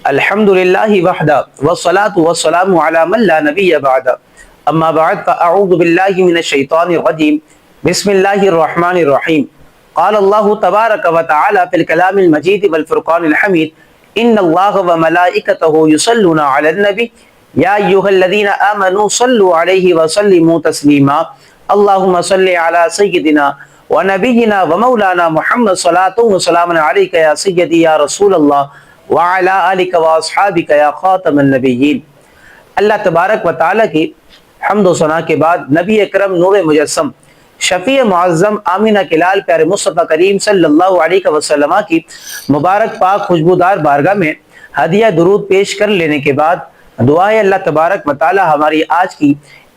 الحمدللہ وحدہ والصلاة والسلام علی من لا نبی بعد اما بعد فاعوذ باللہ من الشیطان الرجیم بسم اللہ الرحمن الرحیم قال اللہ تبارک و تعالی فی الکلام المجید والفرقان الحمید ان اللہ وملائکتہ یصلون علی النبی یا ایھا الذین آمنوا صلوا علیہ وسلموا تسلیما اللہم صل علی سیدنا ونبینا ومولانا محمد صلاۃ وسلام علیک یا سیدی یا رسول اللہ وعلا آلک و اصحابک یا خاتم النبیین۔ اللہ تبارک و تعالیٰ کی حمد و ثنا کے بعد نبی اکرم نور مجسم شفیع معظم آمینہ کے لال پیارے مصطفیٰ کریم صلی اللہ علیہ وسلم کی مبارک پاک خوشبودار بارگاہ میں ہدیہ درود پیش کر لینے کے بعد دعا ہے اللہ تبارک و تعالیٰ ہماری آج کی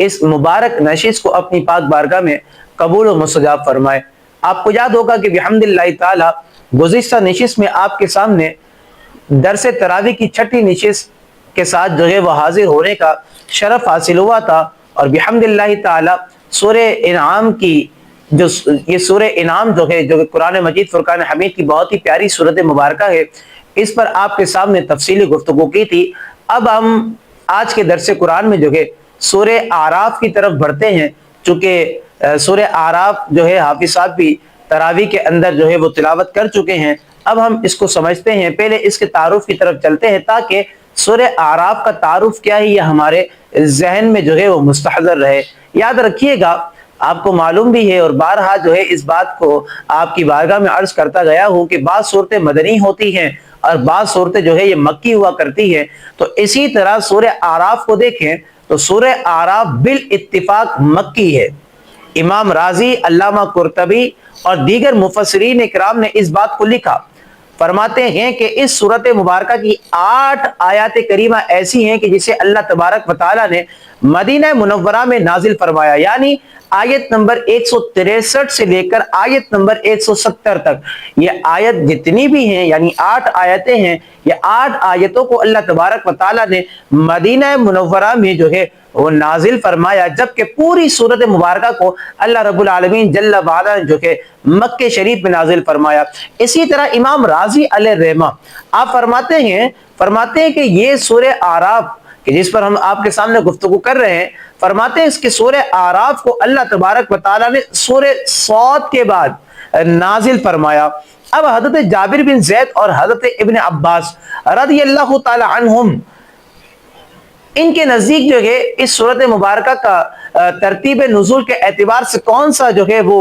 اس مبارک نشست کو اپنی پاک بارگاہ میں قبول و مستجاب فرمائے۔ آپ کو یاد ہوگا کہ بحمداللہ تعالیٰ گزشتہ نشست میں آپ کے سامنے درس تراویح کی چھٹی نشست کے ساتھ جو ہے وہ حاضر ہونے کا شرف حاصل ہوا تھا، اور بحمداللہ تعالی سورہ انعام کی یہ سورہ انعام جو ہے جو کہ قرآن مجید فرقان حمید کی بہت ہی پیاری سورت مبارکہ ہے، اس پر آپ کے سامنے تفصیلی گفتگو کی تھی۔ اب ہم آج کے درس قرآن میں جو ہے سورہ اعراف کی طرف بڑھتے ہیں، چونکہ سورہ اعراف جو ہے حافظ صاحب بھی تراویح کے اندر جو ہے وہ تلاوت کر چکے ہیں۔ اب ہم اس کو سمجھتے ہیں، پہلے اس کے تعارف کی طرف چلتے ہیں تاکہ سورہ اعراف کا تعارف کیا ہے یہ ہمارے ذہن میں جو ہے وہ مستحضر رہے۔ یاد رکھیے گا، آپ کو معلوم بھی ہے اور بارہا جو ہے اس بات کو آپ کی بارگاہ میں عرض کرتا گیا ہوں کہ بعض صورتیں مدنی ہوتی ہیں اور بعض صورتیں جو ہے یہ مکی ہوا کرتی ہیں۔ تو اسی طرح سورہ اعراف کو دیکھیں تو سورہ اعراف بالاتفاق مکی ہے۔ امام رازی، علامہ قرطبی اور دیگر مفسرین اکرام نے اس بات کو لکھا، فرماتے ہیں کہ اس سورت مبارکہ کی 8 آیات کریمہ ایسی ہیں کہ جسے اللہ تبارک و تعالیٰ نے مدینہ منورہ میں نازل فرمایا، یعنی آیت نمبر 163 سے لے کر آیت نمبر 170 تک یہ آیت جتنی بھی ہیں، یعنی 8 آیتیں ہیں، یہ 8 آیتوں کو اللہ تبارک و تعالیٰ نے مدینہ منورہ میں جو ہے وہ نازل فرمایا، جبکہ پوری سورت مبارکہ کو اللہ رب العالمین جل وعلا نے جو کہ مکہ شریف میں نازل فرمایا۔ اسی طرح امام رازی علیہ الرحمہ آپ فرماتے ہیں کہ یہ سورہ اعراف کہ جس پر ہم آپ کے سامنے گفتگو کر رہے ہیں، فرماتے ہیں اس کے سورہ اعراف کو اللہ تبارک و تعالیٰ نے سورہ صاد کے بعد نازل فرمایا۔ اب حضرت جابر بن زید اور حضرت ابن عباس رضی اللہ تعالی عنہم ان کے نزدیک جو ہے اس سورت مبارکہ کا ترتیب نزول کے اعتبار سے کون سا جو ہے وہ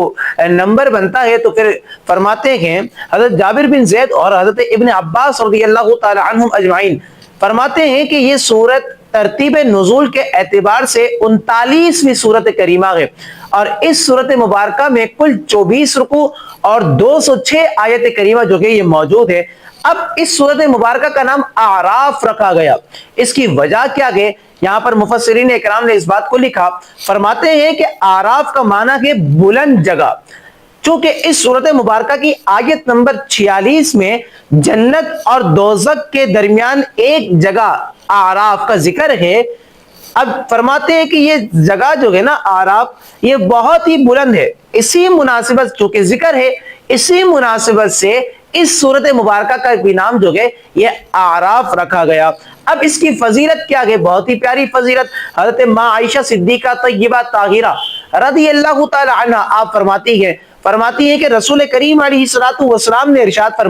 نمبر بنتا ہے، تو پھر فرماتے ہیں حضرت جابر بن زید اور حضرت ابن عباس رضی اللہ تعالی عنہم اجمعین فرماتے ہیں کہ یہ سورت ترتیب نزول کے اعتبار سے 39ویں سورت کریمہ ہے، اور اس سورت مبارکہ میں کل 24 رکوع اور 206 آیت کریمہ جو کہ یہ موجود ہے۔ اب اس سورت مبارکہ کا نام اعراف رکھا گیا، اس کی وجہ کیا ہے؟ یہاں پر مفسرین اکرام نے اس بات کو لکھا، فرماتے ہیں کہ اعراف کا معنی ہے بلند جگہ، چونکہ اس سورت مبارکہ کی آیت نمبر 46 میں جنت اور دوزخ کے درمیان ایک جگہ اعراف کا ذکر ہے۔ اب فرماتے ہیں کہ یہ جگہ جو ہے نا اعراف، یہ بہت ہی بلند ہے، اسی مناسبت چونکہ ذکر ہے، اسی مناسبت سے اس سورت مبارکہ کا بھی نام جو ہے یہ اعراف رکھا گیا۔ اب اس کی فضیلت کیا ہے؟ بہت ہی پیاری فضیلت۔ حضرت ماں عائشہ صدیقہ طیبہ طاہرہ رضی اللہ تعالی عنہ آپ فرماتی ہیں کہ رسول کریم علیہ الصلوۃ والسلام نے ارشاد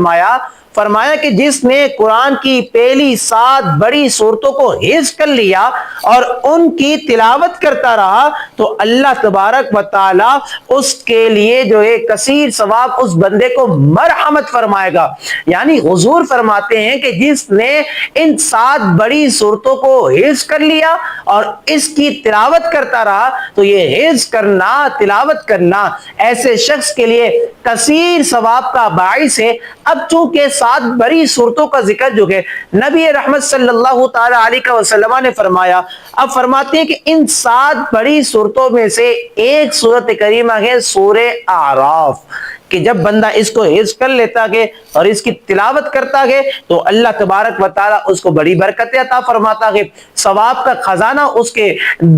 فرمایا کہ جس نے قرآن کی پہلی 7 بڑی سورتوں کو حفظ کر لیا اور ان کی تلاوت کرتا رہا تو اللہ تبارک و تعالی اس کے لیے جو ہے کثیر ثواب اس بندے کو مرحمت فرمائے گا۔ یعنی حضور فرماتے ہیں کہ جس نے ان 7 بڑی سورتوں کو حفظ کر لیا اور اس کی تلاوت کرتا رہا تو یہ حفظ کرنا، تلاوت کرنا ایسے شخص کے لیے کثیر ثواب کا باعث ہے۔ اب چونکہ 7 بڑی صورتوں کا ذکر جو ہے نبی رحمت صلی اللہ تعالی علیہ وسلم نے فرمایا، اب فرماتے ہیں کہ ان 7 بڑی صورتوں میں سے ایک سورت کریمہ ہے سورہ اعراف۔ کہ جب بندہ اس کو حفظ کر لیتا ہے اور اس کی تلاوت کرتا ہے تو اللہ تبارک و تعالیٰ اس کو بڑی برکتیں عطا فرماتا ہے، ثواب کا خزانہ اس کے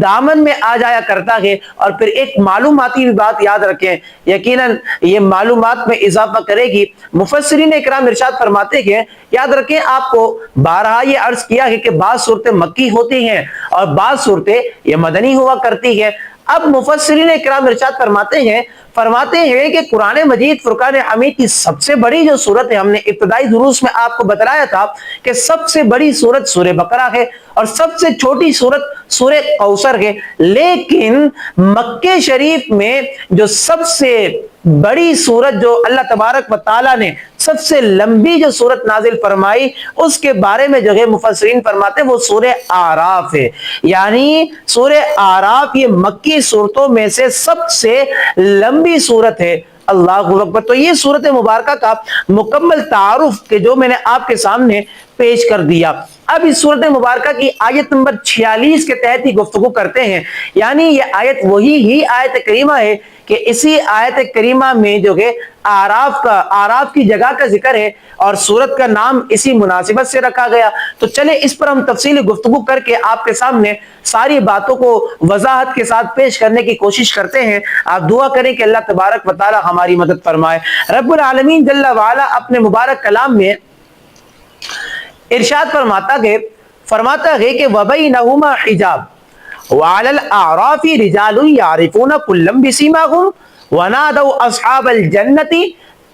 دامن میں آ جایا کرتا ہے۔ اور پھر ایک معلوماتی بھی بات یاد رکھیں، یقیناً یہ معلومات میں اضافہ کرے گی۔ مفسرین اکرام ارشاد فرماتے ہیں، یاد رکھیں آپ کو بارہا یہ عرض کیا ہے کہ بعض صورتیں مکی ہوتی ہیں اور بعض صورتیں یہ مدنی ہوا کرتی ہیں۔ اب مفسرین اکرام ارشاد فرماتے ہیں کہ قرآن مجید فرقان حمید کی سب سے بڑی جو صورت ہے، ہم نے ابتدائی دروس میں آپ کو بتلایا تھا کہ سب سے بڑی صورت سورہ بقرہ ہے اور سب سے چھوٹی صورت سورہ کوثر ہے، لیکن مکہ شریف میں جو سب سے بڑی صورت جو اللہ تبارک و تعالیٰ نے سب سے لمبی جو صورت نازل فرمائی اس کے بارے میں جو ہے مفسرین فرماتے ہیں وہ سورہ اعراف ہے، یعنی سورہ اعراف یہ مکی صورتوں میں سے سب سے لمبی صورت ہے۔ اللہ اکبر۔ تو یہ صورت مبارکہ کا مکمل تعارف کہ جو میں نے آپ کے سامنے پیش کر دیا۔ اب اس صورت مبارکہ کی آیت نمبر 46 کے تحت ہی گفتگو کرتے ہیں، یعنی یہ آیت وہی آیت کریمہ ہے کہ اسی آیت کریمہ میں جو ہے اعراف کی جگہ کا ذکر ہے اور سورت کا نام اسی مناسبت سے رکھا گیا۔ تو چلے اس پر ہم تفصیلی گفتگو کر کے آپ کے سامنے ساری باتوں کو وضاحت کے ساتھ پیش کرنے کی کوشش کرتے ہیں۔ آپ دعا کریں کہ اللہ تبارک و تعالی ہماری مدد فرمائے۔ رب العالمین جل وعلا اپنے مبارک کلام میں ارشاد فرماتا ہے کہ وَبَيْنَهُمَا حِجَابٌ وَعَلَى الْأَعْرَافِ رِجَالٌ يَعْرِفُونَ كُلًّا بِسِيمَاهُمْ وَنَادَوْا أَصْحَابَ الْجَنَّةِ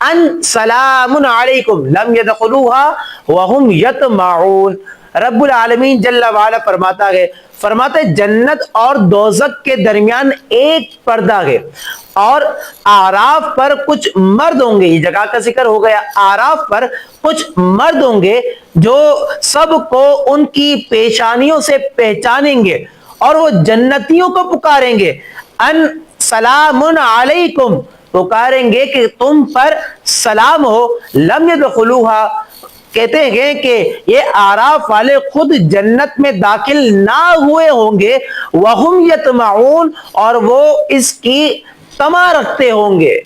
أَنْ سَلَامٌ عَلَيْكُمْ لَمْ يَدْخُلُوهَا وَهُمْ يَطْمَعُونَ۔ رب العالمین جل وعلا فرماتے جنت اور دوزخ کے درمیان ایک پردہ ہے اور اعراف پر کچھ مرد ہوں گے، یہ جگہ کا ذکر ہو گیا، اعراف پر کچھ مرد ہوں گے جو سب کو ان کی پیشانیوں سے پہچانیں گے اور وہ جنتیوں کو پکاریں گے، ان سلام علیکم، پکاریں گے کہ تم پر سلام ہو، لم يدخلوها، کہتے ہیں کہ یہ اعراف والے خود جنت میں داخل نہ ہوئے ہوں گے، وَهُمْ يَطْمَعُونَ، اور وہ اس کی طمع رکھتے ہوں گے،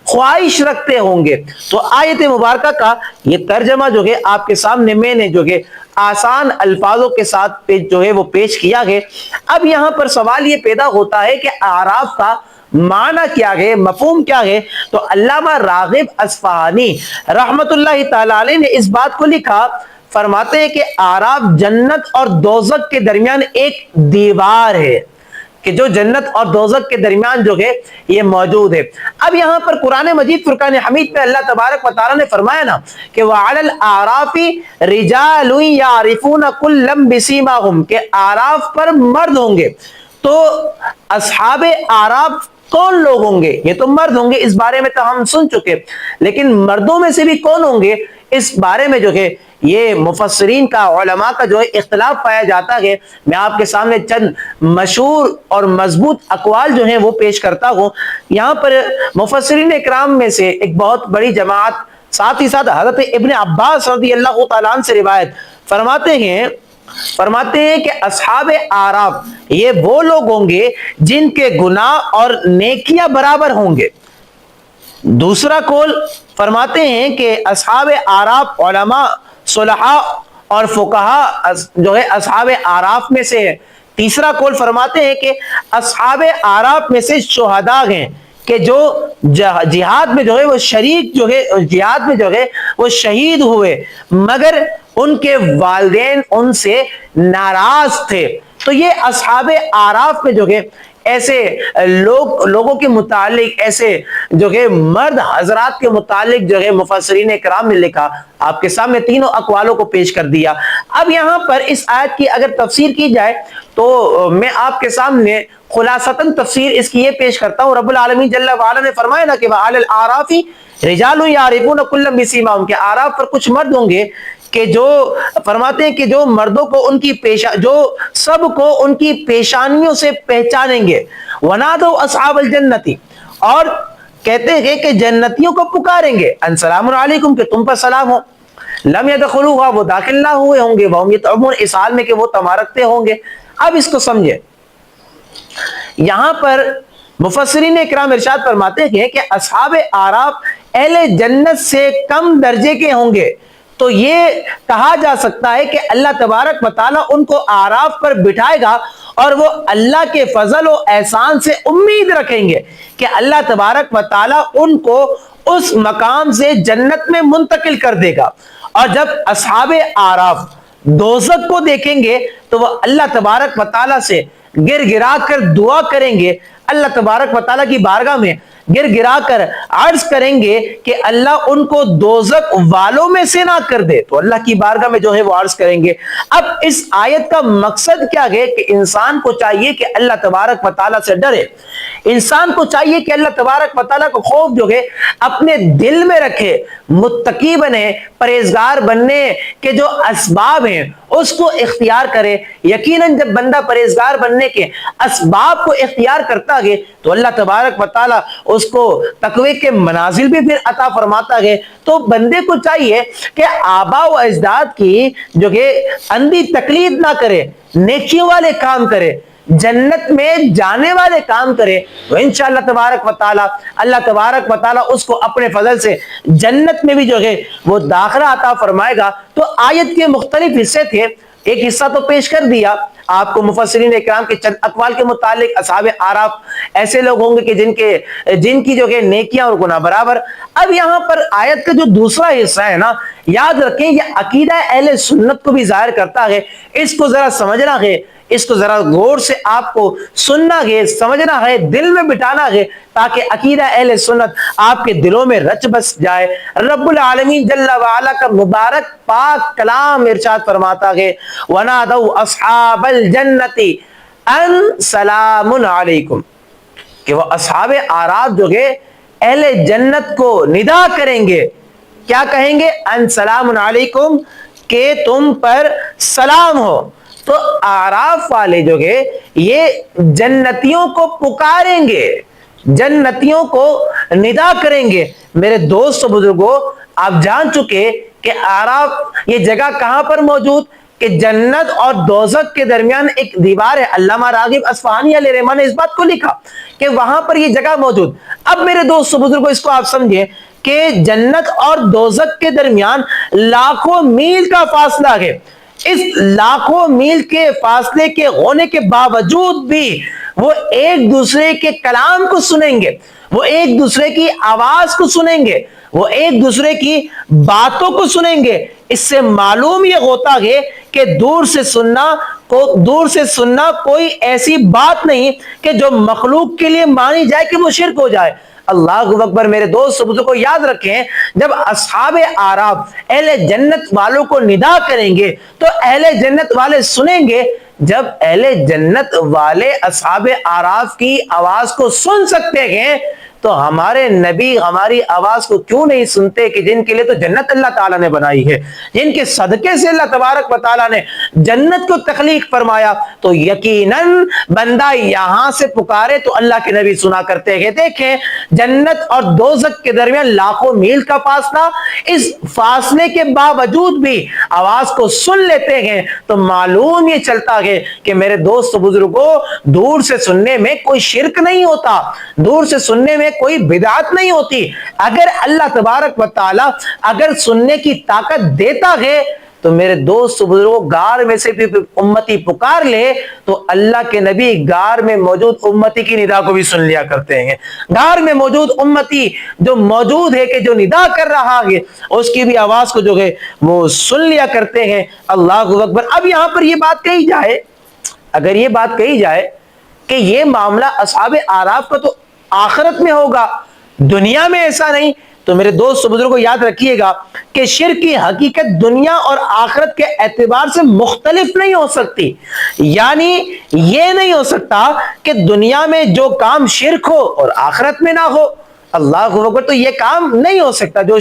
خواہش رکھتے ہوں گے۔ تو آیت مبارکہ کا یہ ترجمہ جو ہے آپ کے سامنے میں نے جو ہے آسان الفاظوں کے ساتھ جو ہے وہ پیش کیا ہے۔ اب یہاں پر سوال یہ پیدا ہوتا ہے کہ اعراف کا معنی کیا ہے، مفہوم کیا ہے؟ تو علامہ راغب اصفہانی رحمت اللہ تعالی علیہ نے اس بات کو لکھا، فرماتے ہیں کہ اعراف جنت اور دوزخ کے درمیان ایک دیوار ہے کہ جو جنت اور دوزخ کے درمیان جو ہے یہ موجود ہے۔ اب یہاں پر قرآن مجید فرقان حمید پہ اللہ تبارک و تعالیٰ نے فرمایا نا کہ وَعَلَى الْأَعْرَافِ رِجَالٌ يَعْرِفُونَ كُلًّا بِسِيمَاهُمْ، کہ اعراف پر مرد ہوں گے۔ تو اصحاب اعراف کون لوگ ہوں گے؟ یہ تو مرد ہوں گے، اس بارے میں تو ہم سن چکے، لیکن مردوں میں سے بھی کون ہوں گے اس بارے میں جو ہے یہ مفسرین کا، علماء کا جو ہے اختلاف پایا جاتا ہے۔ میں آپ کے سامنے چند مشہور اور مضبوط اقوال جو ہیں وہ پیش کرتا ہوں۔ یہاں پر مفسرین اکرام میں سے ایک بہت بڑی جماعت، ساتھ ہی ساتھ حضرت ابن عباس رضی اللہ تعالیٰ عنہ سے روایت فرماتے ہیں کہ اصحاب اعراف یہ وہ لوگ ہوں گے جن کے گناہ اور نیکیاں برابر ہوں گے۔ دوسرا قول فرماتے ہیں کہ اصحاب اعراف علماء، صلحاء اور فقہاء جو ہے اصحاب اعراف میں سے ہے۔ تیسرا قول فرماتے ہیں کہ اصحاب اعراف میں سے شہداء ہیں کہ جو جہاد میں جو ہے وہ شریک جو ہے، جہاد میں جو ہے وہ شہید ہوئے مگر ان کے والدین ان سے ناراض تھے۔ تو یہ اصحاب اعراف میں جو ہے ایسے لوگوں کے متعلق، ایسے جو کہ مرد حضرات کے متعلق جو ہے مفسرین کرام نے لکھا، آپ کے سامنے تینوں اقوالوں کو پیش کر دیا۔ اب یہاں پر اس آیت کی اگر تفسیر کی جائے تو میں آپ کے سامنے خلاصتاً تفسیر اس کی یہ پیش کرتا ہوں۔ رب العالمین جل وعلا نے فرمایا نا کہ وَعَلَى الْأَعْرَافِ رِجَالٌ يَعْرِفُونَ كُلًّا بِسِيمَاهُمْ، کہ اعراف پر کچھ مرد ہوں گے کہ جو فرماتے ہیں کہ جو مردوں کو جو سب کو ان کی پیشانیوں سے پہچانیں گے۔ وَنَادَوْا أَصْحَابَ الْجَنَّةِ، اور کہتے ہیں کہ جنتیوں کو پکاریں گے، ان سلام علیکم، کہ تم پر سلام ہو، لم يدخلوها، وہ داخل نہ ہوئے ہوں گے، وهم يطمعون، اس حال میں کہ وہ طمع رکھتے ہوں گے۔ اب اس کو سمجھے، یہاں پر مفسرین اکرام ارشاد فرماتے ہیں کہ اصحاب اعراف اہل جنت سے کم درجے کے ہوں گے، تو یہ کہا جا سکتا ہے کہ اللہ تبارک و تعالیٰ ان کو اعراف پر بٹھائے گا اور وہ اللہ کے فضل و احسان سے امید رکھیں گے کہ اللہ تبارک و تعالیٰ ان کو اس مقام سے جنت میں منتقل کر دے گا۔ اور جب اصحاب اعراف دوزخ کو دیکھیں گے تو وہ اللہ تبارک و تعالیٰ سے گر گرا کر دعا کریں گے، اللہ تبارک و تعالیٰ کی بارگاہ میں گر گرا کر عرض کریں گے کہ اللہ ان کو دوزخ والوں میں سے نہ کر دے۔ تو اللہ کی بارگاہ میں جو ہے وہ عرض کریں گے۔ اب اس آیت کا مقصد کیا ہے کہ انسان کو چاہیے کہ اللہ تبارک و تعالیٰ سے ڈرے، انسان کو چاہیے کہ اللہ تبارک و تعالیٰ کو خوف جو ہے اپنے دل میں رکھے، متقی بنے، پرہیزگار بننے کے جو اسباب ہیں اس کو اختیار کرے۔ یقیناً جب بندہ پرہیزگار بننے کے اسباب کو اختیار کرتا ہے تو اللہ تبارک و تعالیٰ اس کو تقوی کے منازل بھی پھر عطا فرماتا ہے۔ تو بندے کو چاہیے کہ آباء و اجداد کی جو کہ اندھی تقلید نہ کرے، نیکیوں والے کام کرے، جنت میں جانے والے کام کرے، تو انشاءاللہ تبارک و تعالی اللہ تبارک و تعالی اس کو اپنے فضل سے جنت میں بھی جو ہے وہ داخلہ عطا فرمائے گا۔ تو آیت کے مختلف حصے تھے، ایک حصہ تو پیش کر دیا آپ کو مفسرین اکرام کے چند اقوال کے متعلق۔ اصحاب اعراف ایسے لوگ ہوں گے کہ جن کی جو کہ نیکیاں اور گناہ برابر۔ اب یہاں پر آیت کا جو دوسرا حصہ ہے نا، یاد رکھیں یہ عقیدہ اہل سنت کو بھی ظاہر کرتا ہے، اس کو ذرا سمجھنا ہے، اس کو ذرا غور سے آپ کو سننا ہے، سمجھنا ہے، دل میں بٹھانا ہے، تاکہ عقیدہ اہل سنت آپ کے دلوں میں رچ بس جائے۔ رب العالمین جل وعلا کا مبارک پاک کلام ارشاد فرماتا ہے وَنَادَوْا أَصْحَابَ الْجَنَّةِ أَنْ سَلَامٌ عَلَيْكُمْ، کہ وہ اصحاب اعراف جو ہے اہل جنت کو ندا کریں گے، کیا کہیں گے؟ ان سلام علیکم، کہ تم پر سلام ہو۔ تو اعراف والے جو ہے یہ جنتیوں کو پکاریں گے، جنتیوں کو ندا کریں گے۔ میرے دوست و بزرگوں، آپ جان چکے کہ اعراف یہ جگہ کہاں پر موجود، کہ جنت اور دوزخ کے درمیان ایک دیوار ہے۔ علامہ راغب اصفہانی علیہ رحمہ نے اس بات کو لکھا کہ وہاں پر یہ جگہ موجود۔ اب میرے دوست و بزرگوں اس کو آپ سمجھیں کہ جنت اور دوزخ کے درمیان لاکھوں میل کا فاصلہ ہے۔ اس لاکھوں میل کے فاصلے کے ہونے کے باوجود بھی وہ ایک دوسرے کے کلام کو سنیں گے، وہ ایک دوسرے کی آواز کو سنیں گے، وہ ایک دوسرے کی باتوں کو سنیں گے۔ اس سے معلوم یہ ہوتا ہے کہ دور سے سننا کوئی ایسی بات نہیں کہ جو مخلوق کے لیے مانی جائے کہ وہ شرک ہو جائے۔ اللہ اکبر۔ میرے دوست بزرگوں کو یاد رکھیں، جب اصحاب اعراف اہل جنت والوں کو ندا کریں گے تو اہل جنت والے سنیں گے۔ جب اہل جنت والے اصحاب اعراف کی آواز کو سن سکتے ہیں تو ہمارے نبی ہماری آواز کو کیوں نہیں سنتے، کہ جن کے لیے تو جنت اللہ تعالیٰ نے بنائی ہے، جن کے صدقے سے اللہ تبارک و تعالیٰ نے جنت کو تخلیق فرمایا، تو یقیناً بندہ یہاں سے پکارے تو اللہ کے نبی سنا کرتے ہیں۔ دیکھیں جنت اور دوزخ کے درمیان لاکھوں میل کا فاصلہ، اس فاصلے کے باوجود بھی آواز کو سن لیتے ہیں، تو معلوم یہ چلتا ہے کہ میرے دوست بزرگوں دور سے سننے میں کوئی شرک نہیں ہوتا، دور سے سننے میں کوئی بدعت نہیں ہوتی۔ اگر اللہ تبارک و تعالی اگر سننے کی طاقت دیتا ہے تو میرے دوست بزرگوں گار میں سے بھی امتی پکار لے تو اللہ کے نبی گار میں موجود امتی کی ندا کو بھی سن لیا کرتے ہیں۔ گار میں موجود امتی جو موجود ہے، کہ جو ندا کر رہا ہے، اس کی بھی آواز کو جو ہے وہ سن لیا کرتے ہیں۔ اللہ اکبر۔ اب یہاں پر یہ بات کہی جائے، اگر یہ بات کہی جائے کہ یہ معاملہ اصحاب اعراف کا تو آخرت میں ہوگا، دنیا میں ایسا نہیں، تو میرے دوست بزرگوں یاد رکھیے گا کہ شرک کی حقیقت دنیا اور آخرت کے اعتبار سے مختلف نہیں ہو سکتی۔ یعنی یہ نہیں ہو سکتا کہ دنیا میں جو کام شرک ہو اور آخرت میں نہ ہو۔ اللہ اکبر۔ تو یہ کام نہیں ہو سکتا، جو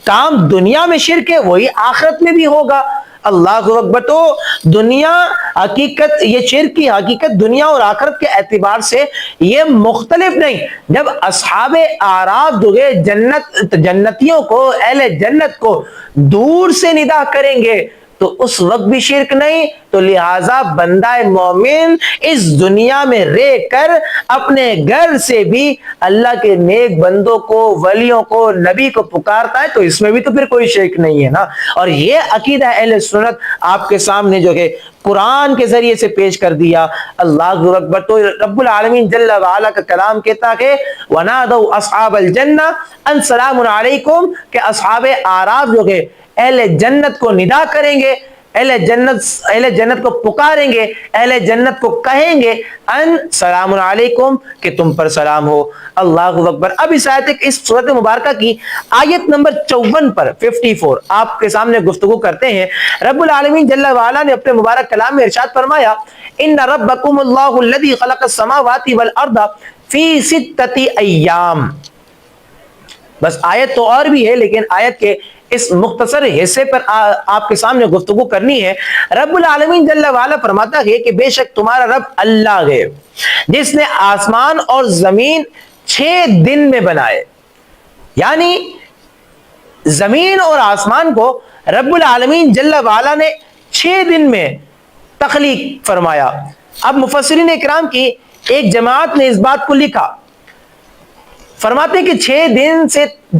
کام دنیا میں شرک ہے وہی آخرت میں بھی ہوگا۔ اللہ اکبر۔ تو دنیا حقیقت، یہ شرک کی حقیقت دنیا اور آخرت کے اعتبار سے یہ مختلف نہیں۔ جب اصحاب اعراف جو ہے جنتیوں کو، اہل جنت کو دور سے ندا کریں گے تو اس وقت بھی شرک نہیں. تو لہذا بندہ مومن اس دنیا میں رہ کر اپنے گھر سے بھی اللہ کے نیک بندوں کو، ولیوں کو، نبی کو پکارتا ہے، تو اس میں بھی تو پھر کوئی شرک نہیں ہے نا. اور یہ عقیدہ اہل سنت آپ کے سامنے جو کہ قرآن کے ذریعے سے پیش کر دیا. اللہ اکبر. تو رب العالمین جل وعلا کا کلام کہتا کہ وَنَادَوْا أَصْحَابَ الْجَنَّةِ أَنْ سَلَامٌ عَلَيْكُمْ، کہ اصحاب اعراف جو کہ اہل جنت کو ندا کریں گے، اہل جنت کو پکاریں گے، اہل جنت کو کہیں گے ان سلام علیکم، کہ تم پر سلام ہو. اللہ اکبر. اب اس سورۃ مبارکہ کی آیت نمبر 54 پر 54 آپ کے سامنے گفتگو کرتے ہیں. رب العالمین جل وعلا نے اپنے مبارک کلام میں ارشاد فرمایا ان ربکم اللہ الذی خلق السماوات والارض فی 6 ایام. بس آیت تو اور بھی ہے، لیکن آیت کے اس مختصر حصے پر آپ کے سامنے گفتگو کرنی ہے. رب العالمین جل وعلا فرماتا ہے کہ بے شک تمہارا رب اللہ ہے جس نے آسمان اور زمین 6 دن میں بنائے. یعنی زمین اور آسمان کو رب العالمین جل وعلا نے 6 دن میں تخلیق فرمایا. اب مفسرین اکرام کی ایک جماعت نے اس بات کو لکھا، فرماتے ہیں کہ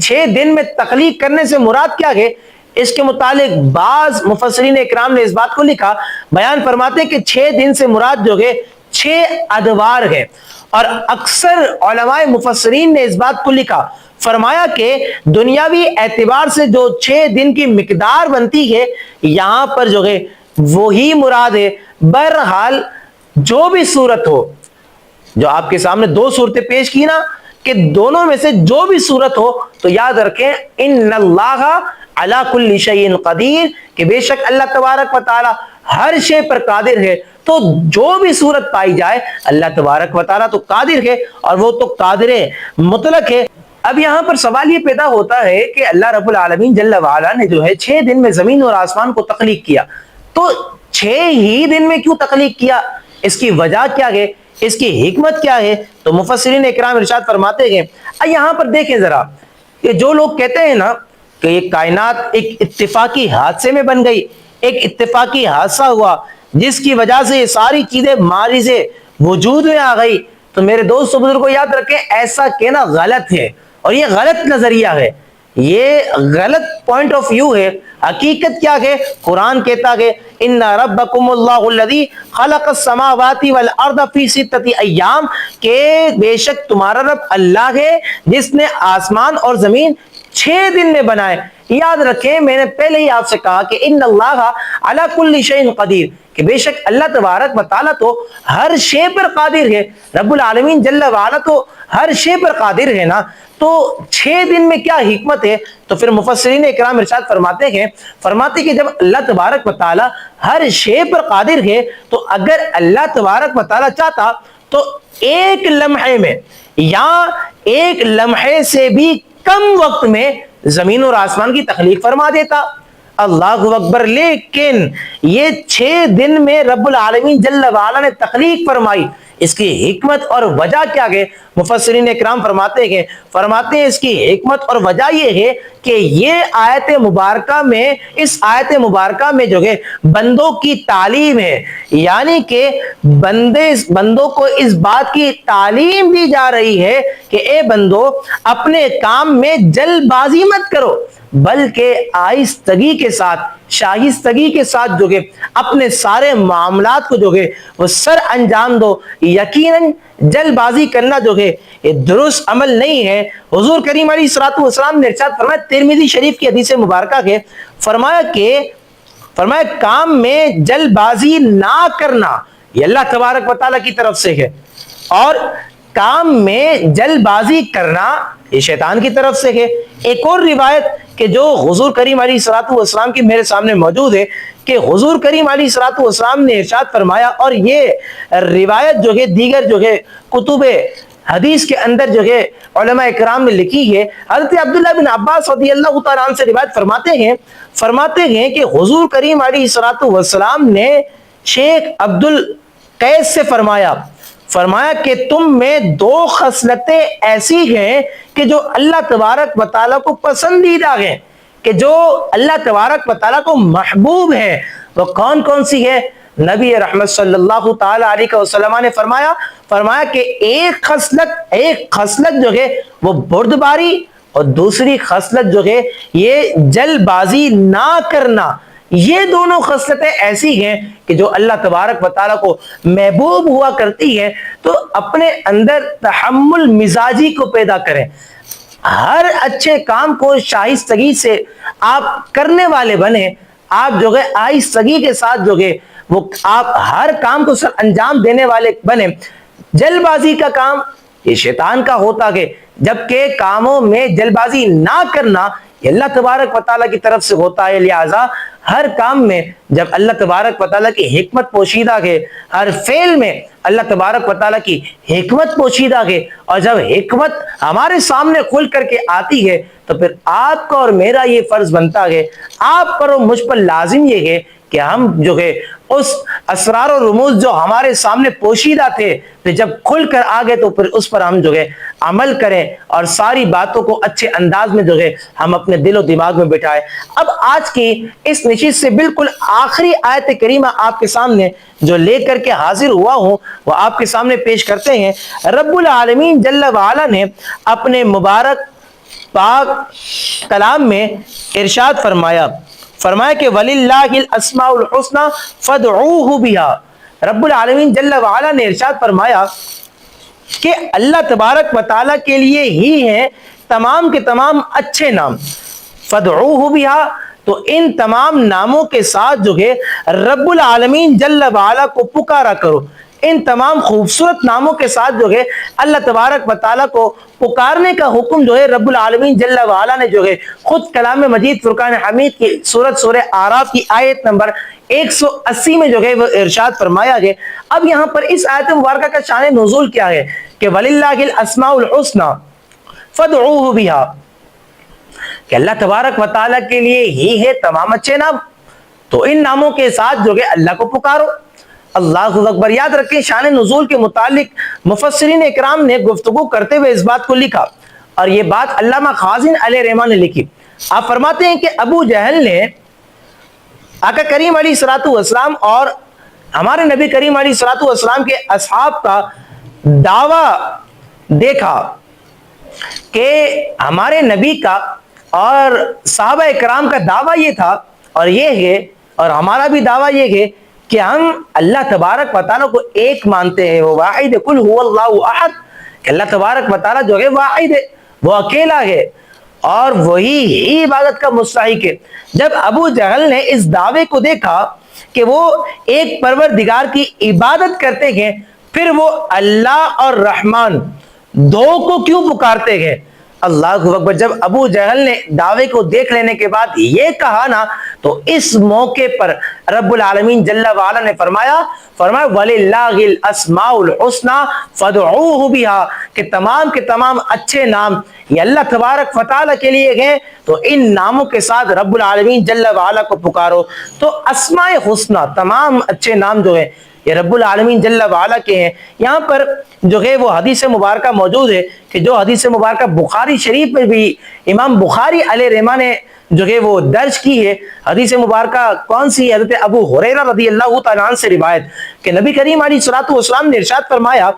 6 دن میں تخلیق کرنے سے مراد کیا ہے. اس کے متعلق بعض مفسرین اکرام نے اس بات کو لکھا، بیان فرماتے ہیں کہ 6 دن سے مراد جو ہے 6 ادوار ہے. اور اکثر علماء مفسرین نے اس بات کو لکھا، فرمایا کہ دنیاوی اعتبار سے جو 6 دن کی مقدار بنتی ہے یہاں پر جو ہے وہی مراد ہے. بہرحال جو بھی صورت ہو، جو آپ کے سامنے 2 صورتیں پیش کی نا، کہ دونوں میں سے جو بھی صورت ہو تو یاد رکھیں ان اللہ علی کل شیء قدیر، کہ بے شک اللہ تبارک و تعالی ہر شے پر قادر ہے. تو جو بھی صورت پائی جائے اللہ تبارک و تعالی تو قادر ہے، اور وہ تو قادر مطلق ہے. اب یہاں پر سوال یہ پیدا ہوتا ہے کہ اللہ رب العالمین جل وعلا نے جو ہے 6 دن میں زمین اور آسمان کو تخلیق کیا، تو 6 ہی دن میں کیوں تخلیق کیا؟ اس کی وجہ کیا ہے؟ اس کی حکمت کیا ہے؟ تو مفسرین اکرام ارشاد فرماتے ہیں یہاں پر دیکھیں ذرا، کہ جو لوگ کہتے ہیں نا کہ یہ کائنات ایک اتفاقی حادثے میں بن گئی، ایک اتفاقی حادثہ ہوا جس کی وجہ سے یہ ساری چیزیں ماضی سے وجود میں آ گئی، تو میرے دوست و بزرگوں یاد رکھیں ایسا کہنا غلط ہے، اور یہ غلط نظریہ ہے، یہ غلط پوائنٹ آف ویو ہے. حقیقت کیا ہے؟ قرآن کہتا ہے ان ربکم اللہ الذی خلق السماوات والارض فی 6 ایام، کہ بے شک تمہارا رب اللہ ہے جس نے آسمان اور زمین 6 دن میں بنائے. یاد رکھیں میں نے پہلے ہی آپ سے کہا کہ ان اللہ علی کل شیء قدیر، کہ بے شک اللہ تبارک و تعالیٰ تو ہر شے پر قادر ہے. رب العالمین جل وعلا تو ہر شے پر قادر ہے نا، تو 6 دن میں کیا حکمت ہے؟ تو پھر مفسرین اکرام ارشاد فرماتے کہ جب اللہ تبارک و تعالیٰ ہر شے پر قادر ہے، تو اگر اللہ تبارک و تعالیٰ چاہتا تو ایک لمحے میں یا ایک لمحے سے بھی کم وقت میں زمین اور آسمان کی تخلیق فرما دیتا. اللہ اکبر. لیکن یہ 6 دن میں رب العالمین جل وعلا نے تخلیق فرمائی، اس کی حکمت اور وجہ کیا ہے؟ مفسرین اکرام فرماتے ہیں اس کی حکمت اور وجہ یہ ہے کہ یہ آیت مبارکہ میں، اس آیت مبارکہ میں جو ہے بندوں کی تعلیم ہے، یعنی کہ بندوں کو اس بات کی تعلیم دی جا رہی ہے کہ اے بندو اپنے کام میں جلد بازی مت کرو، بلکہ آہستگی کے ساتھ، شائستگی کے ساتھ جو ہے اپنے سارے معاملات کو جو ہے وہ سر انجام دو. یقیناً جلد بازی کرنا جو ہے یہ درست عمل نہیں ہے. حضور کریم علیہ الصلوۃ والسلام نے ارشاد فرمایا، ترمذی شریف کی حدیث مبارکہ ہے، فرمایا کام میں جلد بازی نہ کرنا، یہ اللہ تبارک و تعالیٰ کی طرف سے ہے، اور کام میں جلد بازی کرنا یہ شیطان کی طرف سے ہے. ایک اور روایت کہ جو حضور کریم علیہ الصلوۃ والسلام کی میرے سامنے موجود ہے، کہ حضور کریم علیہ الصلوۃ والسلام نے ارشاد فرمایا، اور یہ روایت جو ہے دیگر جو ہے کتب حدیث کے اندر جو ہے علماء اکرام نے لکھی ہے. حضرت عبداللہ بن عباس رضی اللہ تعالیٰ عنہ سے روایت فرماتے ہیں کہ حضور کریم علیہ الصلوۃ والسلام نے شیخ عبد القیس سے فرمایا کہ تم میں 2 خصلتیں ایسی ہیں کہ جو اللہ تبارک و تعالیٰ کو پسندیدہ ہیں. کہ جو اللہ تبارک و تعالیٰ کو محبوب ہے وہ کون کون سی ہے؟ نبی رحمت صلی اللہ تعالی علیہ وسلم نے فرمایا کہ ایک خصلت جو ہے وہ بردباری، اور دوسری خصلت جو ہے یہ جلد بازی نہ کرنا۔ یہ دونوں خصلتیں ایسی ہیں کہ جو اللہ تبارک و تعالیٰ کو محبوب ہوا کرتی ہیں، تو اپنے اندر تحمل مزاجی کو پیدا کریں، ہر اچھے کام کو شائستگی سے آپ کرنے والے بنیں، آپ جو ہے آہستگی کے ساتھ جو ہے وہ آپ ہر کام کو سر انجام دینے والے بنیں۔ جلد بازی کا کام یہ شیطان کا ہوتا ہے، جبکہ کاموں میں جلد بازی نہ کرنا یہ اللہ تبارک و تعالیٰ کی طرف سے ہوتا ہے۔ لہٰذا ہر کام میں جب اللہ تبارک و تعالیٰ کی حکمت پوشیدہ ہے، ہر فعل میں اللہ تبارک و تعالیٰ کی حکمت پوشیدہ ہے، اور جب حکمت ہمارے سامنے کھل کر کے آتی ہے تو پھر آپ کا اور میرا یہ فرض بنتا ہے، آپ پر اور مجھ پر لازم یہ ہے کہ ہم جو ہے اس اسرار و رموز جو ہمارے سامنے پوشیدہ تھے تو جب کھل کر آگے تو پھر اس پر ہم جو ہے عمل کریں، اور ساری باتوں کو اچھے انداز میں جو ہے ہم اپنے دل و دماغ میں بٹھائیں۔ اب آج کی اس نشست سے بالکل آخری آیت کریمہ آپ کے سامنے جو لے کر کے حاضر ہوا ہوں وہ آپ کے سامنے پیش کرتے ہیں۔ رب العالمین جل وعلا نے اپنے مبارک پاک کلام میں ارشاد فرمایا کہ وَلِلَّهِ الْأَسْمَاءُ الْحُسْنَى فَادْعُوهُ بِهَا۔ رب العالمین جل وعلا نے ارشاد فرمایا کہ اللہ تبارک و تعالیٰ کے لیے ہی ہیں تمام کے تمام اچھے نام۔ فَادْعُوهُ بِهَا، تو ان تمام ناموں کے ساتھ جو ہے رب العالمین جل وعلا کو پکارا کرو۔ ان تمام خوبصورت ناموں کے ساتھ جو ہے اللہ تبارک و تعالیٰ کو پکارنے کا حکم جو ہے رب العالمین جل وعلا نے جو ہے خود کلام مجید فرقان حمید کی سورہ اعراف کی آیت نمبر 180 میں جو ہے وہ ارشاد فرمایا ہے۔ اب یہاں پر اس آیت مبارکہ کا شان نزول کیا ہے کہ وَلِلَّهِ الْأَسْمَاءُ الْحُسْنَى فَادْعُوهُ بِهَا، کہ اللہ تبارک و تعالیٰ کے لیے ہی ہے تمام اچھے نام، تو ان ناموں کے ساتھ جو ہے اللہ کو پکارو۔ اللہ اکبر۔ یاد رکھیں شان نزول کے متعلق مفسرین اکرام نے گفتگو کرتے ہوئے اس بات کو لکھا، اور یہ بات علامہ خازن علیہ رحمہ نے لکھی۔ آپ فرماتے ہیں کہ ابو جہل نے آقا کریم علیہ الصلوۃ والسلام اور ہمارے نبی کریم علیہ الصلوۃ والسلام کے اصحاب کا دعویٰ دیکھا کہ ہمارے نبی کا اور صحابہ اکرام کا دعویٰ یہ تھا، اور یہ ہے، اور ہمارا بھی دعویٰ یہ ہے کہ ہم اللہ تبارک و تعالیٰ کو ایک مانتے ہیں، وہ واحد، قل هو اللہ احد، کہ اللہ تبارک و تعالیٰ جو ہے واحد ہے، وہ اکیلا ہے، اور وہی ہی عبادت کا مستحق ہے۔ جب ابو جہل نے اس دعوے کو دیکھا کہ وہ ایک پروردگار کی عبادت کرتے ہیں، پھر وہ اللہ اور رحمان دو کو کیوں پکارتے ہیں؟ اللہ اکبر۔ جب ابو جہل نے دعوے کو دیکھ لینے کے بعد یہ کہا نا، تو اس موقع پر رب العالمین جل وعلا نے فرمایا وَلِلَّهِ الْأَسْمَاءُ الْحُسْنَى فَادْعُوهُ بِهَا، کہ تمام کے تمام اچھے نام یہ اللہ تبارک و تعالیٰ کے لیے ہیں، تو ان ناموں کے ساتھ رب العالمین جل وعلا کو پکارو۔ تو اسماء حسنہ، تمام اچھے نام جو ہیں یہ رب العالمین جل وعلا کے ہیں۔ یہاں پر جو ہے وہ حدیث مبارکہ موجود ہے کہ جو حدیث مبارکہ بخاری شریف میں بھی امام بخاری علیہ رحمہ نے جو ہے وہ درج کی ہے۔ حدیث مبارکہ کون سی؟ حضرت ابو ہریرہ رضی اللہ تعالیٰ عنہ سے روایت کہ نبی کریم علیہ الصلوۃ والسلام نے ارشاد فرمایا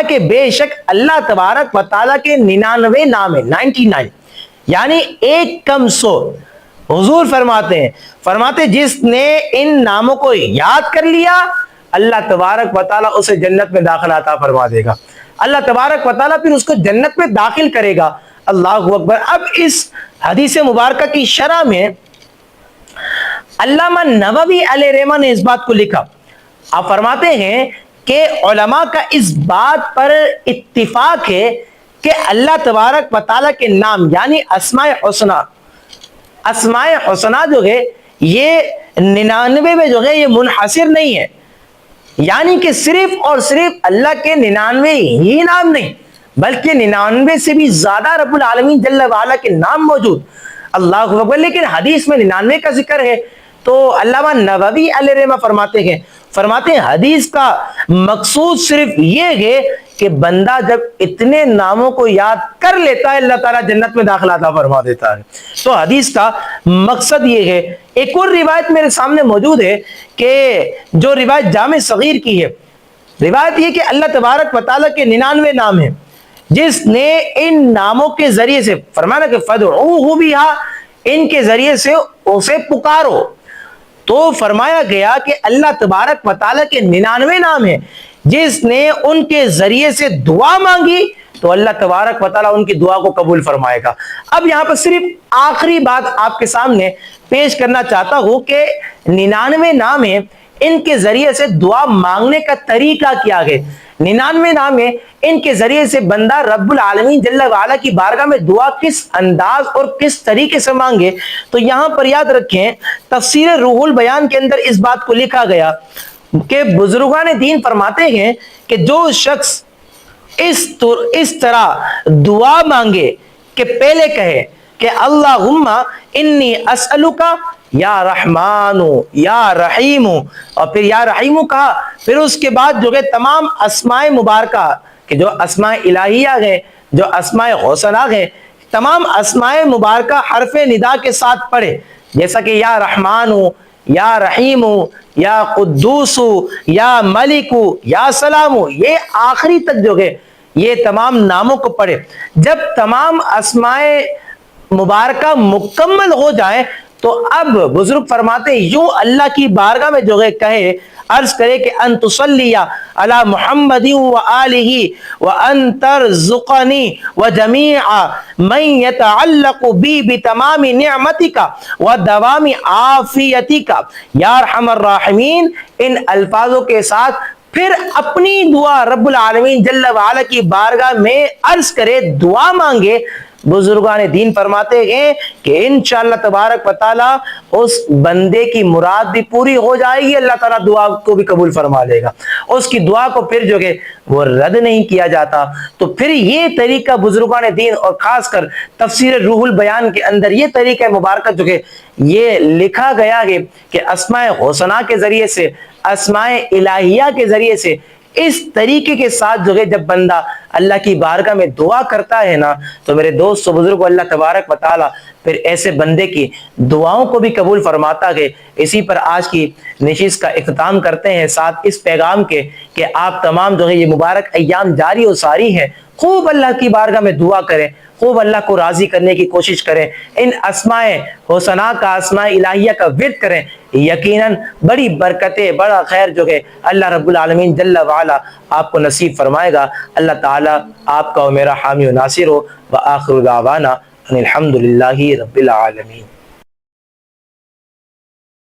کہ بے شک اللہ تبارک و تعالیٰ کے 99 نام ہیں، 99، یعنی ایک کم 100۔ حضور فرماتے جس نے ان ناموں کو یاد کر لیا اللہ تبارک و تعالیٰ اسے جنت میں داخل عطا فرما دے گا، اللہ تبارک و تعالیٰ پھر اس کو جنت میں داخل کرے گا۔ اللہ اکبر۔ اب اس حدیث مبارکہ کی شرح میں علامہ نووی علیہ رحمہ نے اس بات کو لکھا۔ آپ فرماتے ہیں کہ علماء کا اس بات پر اتفاق ہے کہ اللہ تبارک و تعالیٰ کے نام یعنی اسماء حسنہ جو ہے یہ 99 میں جو ہے یہ منحصر نہیں ہے، یعنی کہ صرف اور صرف اللہ کے 99 ہی نام نہیں بلکہ 99 سے بھی زیادہ رب العالمین جل وعلا کے نام موجود۔ اللہ اکبر۔ لیکن حدیث میں 99 کا ذکر ہے تو علامہ نووی علیہ رحمہ فرماتے ہیں حدیث کا مقصود صرف یہ ہے کہ بندہ جب اتنے ناموں کو یاد کر لیتا ہے اللہ تعالیٰ جنت میں داخلہ عطا فرما دیتا ہے. تو حدیث کا مقصد یہ ہے. ایک اور روایت میرے سامنے موجود ہے کہ جو روایت جامع صغیر کی ہے. روایت یہ کہ اللہ تبارک و تعالیٰ کے 99 نام ہیں جس نے ان ناموں کے ذریعے سے فرمانا کہ فدعوہ بہا، ان کے ذریعے سے اسے پکارو. تو فرمایا گیا کہ اللہ تبارک و تعالیٰ کے 99 نام ہیں جس نے ان کے ذریعے سے دعا مانگی تو اللہ تبارک و تعالیٰ ان کی دعا کو قبول فرمائے گا. اب یہاں پر صرف آخری بات آپ کے سامنے پیش کرنا چاہتا ہوں کہ 99 نام ہیں، ان کے ذریعے سے دعا مانگنے کا طریقہ کیا ہے. 99 نام ہیں، ان کے ذریعے سے بندہ رب العالمین جل وعلا کی بارگاہ میں دعا کس انداز اور کس طریقے سے مانگے. تو یہاں پر یاد رکھیں تفسیر روح البیان کے اندر اس بات کو لکھا گیا کہ بزرگان دین فرماتے ہیں کہ جو شخص اس طرح دعا مانگے کہ پہلے کہے کہ اللہم انی اسألوکا یا رحمان یا رحیم، اور پھر یا رحیم کہا، پھر اس کے بعد جو کہ تمام اسماء مبارکہ کہ جو اسماء الہیہ ہیں، جو اسماء حسنہ ہیں، تمام اسماء مبارکہ حرف ندا کے ساتھ پڑھے، جیسا کہ یا رحمان یا رحیم یا قدوس یا ملک یا سلام، یہ آخری تک جو ہے یہ تمام ناموں کو پڑھے. جب تمام اسماء مبارکہ مکمل ہو جائیں تو اب بزرگ فرماتے ہیں یوں اللہ کی بارگاہ میں جو ہے کہے، عرض کرے کہ ان تصلی علی محمد و آلہ و ان ترزقنی و جمیع من یتعلق بی بتمام نعمتک و دوام عافیتک یا ارحم الراحمین. ان الفاظوں کے ساتھ پھر اپنی دعا رب العالمین جل وعلا کی بارگاہ میں عرض کرے، دعا مانگے. بزرگان دین فرماتے ہیں کہ انشاءاللہ تبارک و تعالیٰ اس بندے کی مراد بھی پوری ہو جائے گی، اللہ تعالیٰ دعا کو بھی قبول فرما لے گا، اس کی دعا کو پھر جو کہ وہ رد نہیں کیا جاتا. تو پھر یہ طریقہ بزرگان دین اور خاص کر تفسیر روح البیان کے اندر یہ طریقہ مبارکہ جو کہ یہ لکھا گیا ہے کہ اسماء حسنہ کے ذریعے سے، اسماء الہیہ کے ذریعے سے، اس طریقے کے ساتھ جو ہے جب بندہ اللہ کی بارگاہ میں دعا کرتا ہے نا تو میرے دوست و بزرگوں اللہ تبارک و تعالیٰ پھر ایسے بندے کی دعاؤں کو بھی قبول فرماتا ہے. اسی پر آج کی نشست کا اختتام کرتے ہیں ساتھ اس پیغام کے کہ آپ تمام جو ہے یہ مبارک ایام جاری و ساری ہیں، خوب اللہ کی بارگاہ میں دعا کریں، خوب اللہ کو راضی کرنے کی کوشش کریں، ان اسماء حسنہ کا، اسماء الہیہ کا ورد کریں. یقیناً بڑی برکتیں، بڑا خیر جو ہے اللہ رب العالمین جل وعلا آپ کو نصیب فرمائے گا. اللہ تعالیٰ آپ کا و میرا حامی و ناصر ہو. وآخر دعوانا ان الحمد للہ رب العالمین.